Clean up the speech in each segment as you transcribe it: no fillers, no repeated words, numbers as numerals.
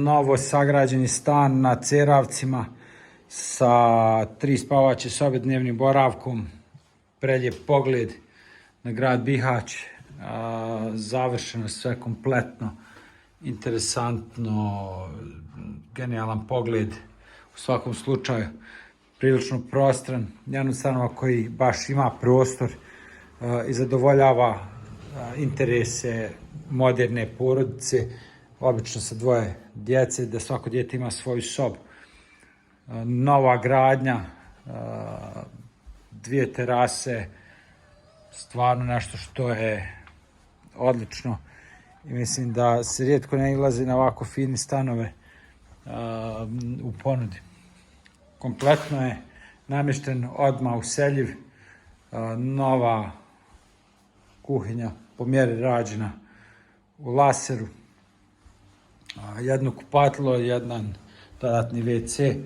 Novo sagrađeni stan na Ceravcima sa 3 spavaće sobe, dnevnim boravkom, prelijep pogled na grad Bihać, završeno sve kompletno, interesantno, genijalan pogled, u svakom slučaju prilično prostran, jedan od stanova koji baš ima prostor i zadovoljava interese moderne porodice, obično sa 2 djece, da svako dijete ima svoju sobu. Nova gradnja, 2 terase, stvarno nešto što je odlično i mislim da se rijetko nailazi na ovako fini stanove u ponudi. Kompletno je namješten odmah useljiv, nova kuhinja po mjeri rađena u laseru, jedno kupatilo, jedan dodatni WC,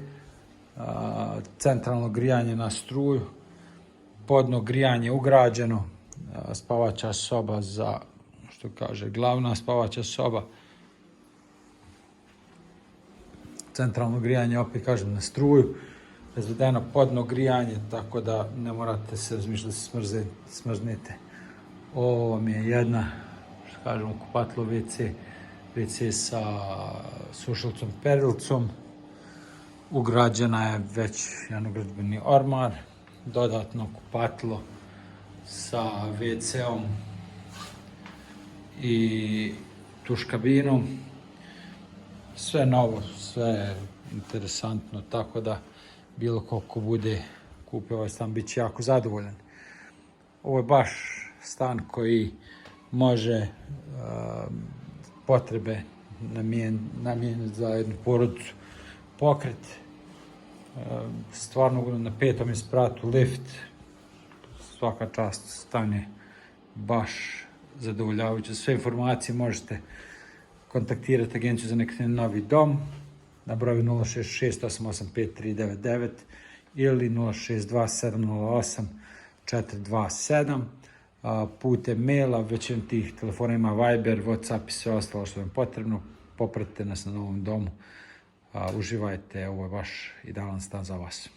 centralno grijanje na struju, podno grijanje ugrađeno, spavaća soba za, što kaže, glavna spavaća soba, centralno grijanje, opet kažem, na struju, razvedeno podno grijanje, tako da ne morate se razmišljati da se smrznete. Ovo mi je jedna, što kažemo, kupatilo WC sa sušilcom perilcom, ugrađena je već jedan ugradbeni ormar, dodatno kupatilo sa WC-om i tuš kabinom, sve novo, sve interesantno, tako da bilo ko bude kupio ovaj stan bit će jako zadovoljan. Ovo je baš stan koji može potrebe namijeniti za jednu porodicu pokret, stvarno na 5. spratu lift, svaka čast, stan je baš zadovoljavajući. Sve informacije možete kontaktirati Agenciju za nekretnine Novi Dom na broju 066 885 399 ili 062 708 427. Putem maila, većina tih telefona ima Viber, WhatsApp i sve ostalo što vam je potrebno. Popratite nas na Novom Domu. Uživajte, ovo je baš idealan stan za vas.